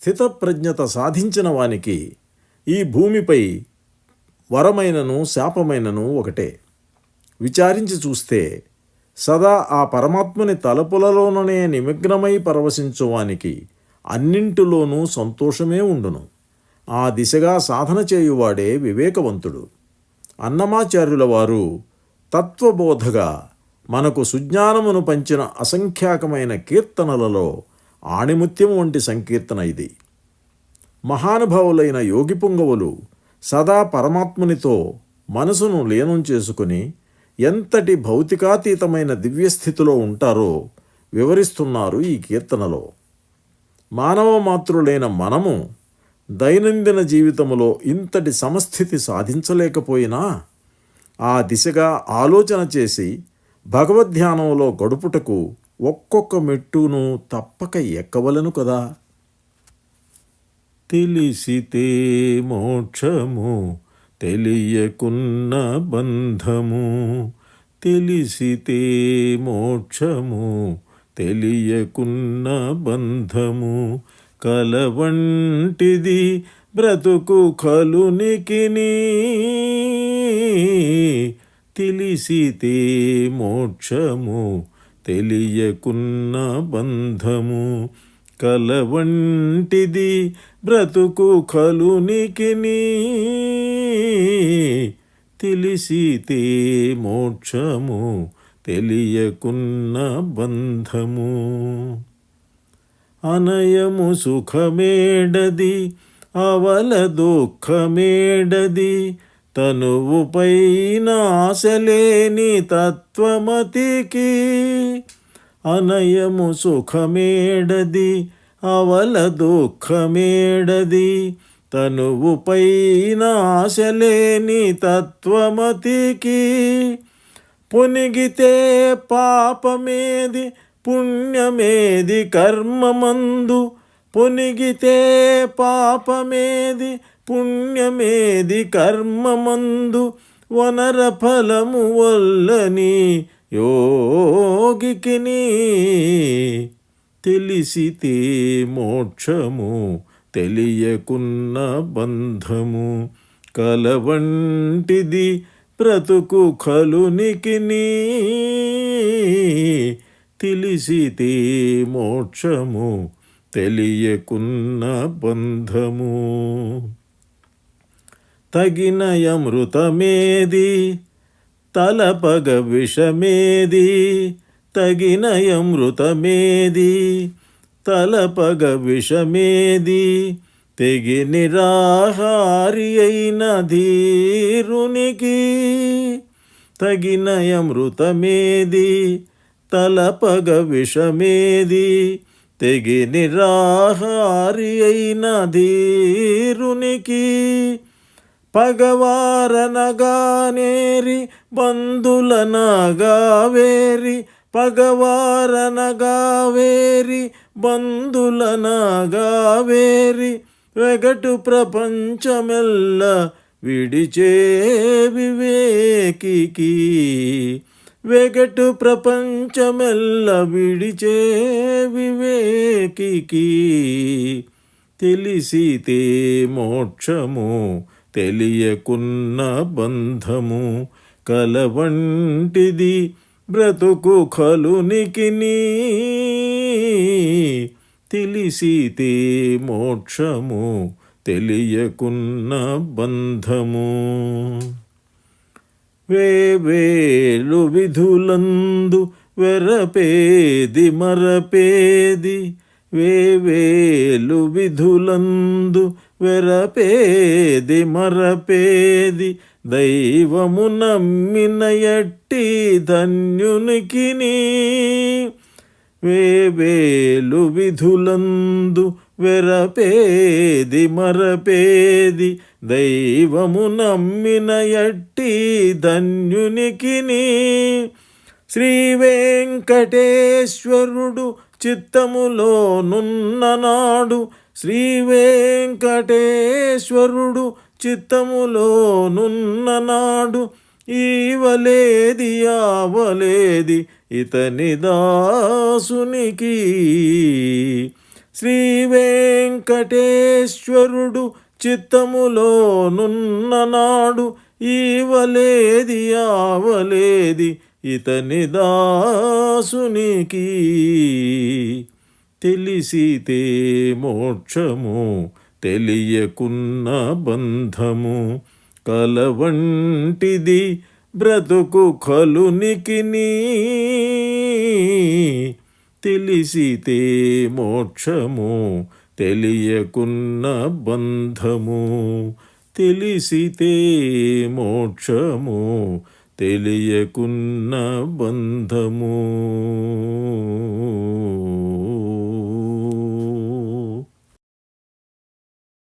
స్థితప్రజ్ఞత సాధించిన వానికి ఈ భూమిపై వరమైనను శాపమైనను ఒకటే. విచారించి చూస్తే సదా ఆ పరమాత్మని తలపులలోననే నిమగ్నమై పరవశించువానికి అన్నింటిలోనూ సంతోషమే ఉండును. ఆ దిశగా సాధన చేయువాడే వివేకవంతుడు. అన్నమాచార్యుల వారు తత్వబోధగా మనకు సుజ్ఞానమును పంచిన అసంఖ్యాకమైన కీర్తనలలో ఆణిముత్యం వంటి సంకీర్తన ఇది. మహానుభావులైన యోగి పుంగవులు సదా పరమాత్మునితో మనసును లీనం చేసుకుని ఎంతటి భౌతికాతీతమైన దివ్యస్థితిలో ఉంటారో వివరిస్తున్నారు ఈ కీర్తనలో. మానవ మాతృలైన మనము దైనందిన జీవితములో ఇంతటి సమస్థితి సాధించలేకపోయినా ఆ దిశగా ఆలోచన చేసి భగవద్ధ్యానంలో గడుపుటకు ఒక్కొక్క మెట్టును తప్పక ఎక్కవలను కదా. తెలిసితే మోక్షము తెలియకున్న బంధము, తెలిసితే మోక్షము తెలియకున్న బంధము, కలవంటిది బ్రతుకు కలునికిని. తెలిసితే మోక్షము తెలియకున్న బంధము, కలవంటిది బ్రతుకు కలునికిని. తెలిసితే మోక్షము తెలియకున్న బంధము. అనయము సుఖమేడది అవల దుఃఖమేడది, తనువుపైన ఆశలేని తత్వమతికి. అనయము సుఖమేడది అవల దుఃఖమేడది, తనువుపైన ఆశలేని తత్వమతికి. పొనిగితే పాపమేది పుణ్యమేది కర్మమందు, పొనిగితే పాపమేది పుణ్యమేది కర్మమందు, వనర ఫలము వల్లని యోగికిని. తెలిసితే మోక్షము తెలియకున్న బంధము, కలవంటిది బ్రతుకు కలునికిని. తెలిసితే మోక్షము తెలియకున్న బంధము. తగిన అమృతమేది తలపగ విషమేది, తగిన అమృతమేది తలపగ విషమేది, తెగి నిరాహారి అయిన ధీరునికి. తగిన అమృతమేది తలపగ విషమేది, తెగి నిరాహారి అయిన ధీరునికి. పగవారనగానేరి బంధులనగావేరి, పగవారనగావేరి బంధులనగావేరి, వెగటు ప్రపంచమెల్ల విడిచే వివేకికి. వెగటు ప్రపంచమెల్ల విడిచే వివేకికి. తెలిసితే మోక్షము తెలియకున్న బంధము, కలవంటిది బ్రతుకు కలునికిని. తెలిసితే మోక్షము తెలియకున్న బంధము. వేవేలు విధులందు వెరపేది మరపేది, వేవేలు విధులందు వెరపేది మరపేది, దైవము నమ్మిన ఎట్టి ధన్యునికిని. వేవేలు విధులందు వెరపేది మరపేది, దైవము నమ్మిన ఎట్టి ధన్యునికిని. శ్రీ వెంకటేశ్వరుడు చిత్తములో నున్ననాడు, శ్రీ వెంకటేశ్వరుడు చిత్తములో నున్ననాడు, ఈవలేది ఆవలేది ఇతని దాసునికి. శ్రీ వెంకటేశ్వరుడు వెంకటేశ్వరుడు చిత్తములోనున్న నాడు ఈవలేది ఆవలేది ఇతని దాసునికి. తెలిసితే మోక్షము తెలియకున్న బంధము కలవంటిది బ్రతుకు కలునికిని. తెలిసితే మోక్షము తెలియకున్న బంధము, తెలిసితే మోక్షము తెలియకున్న బంధము.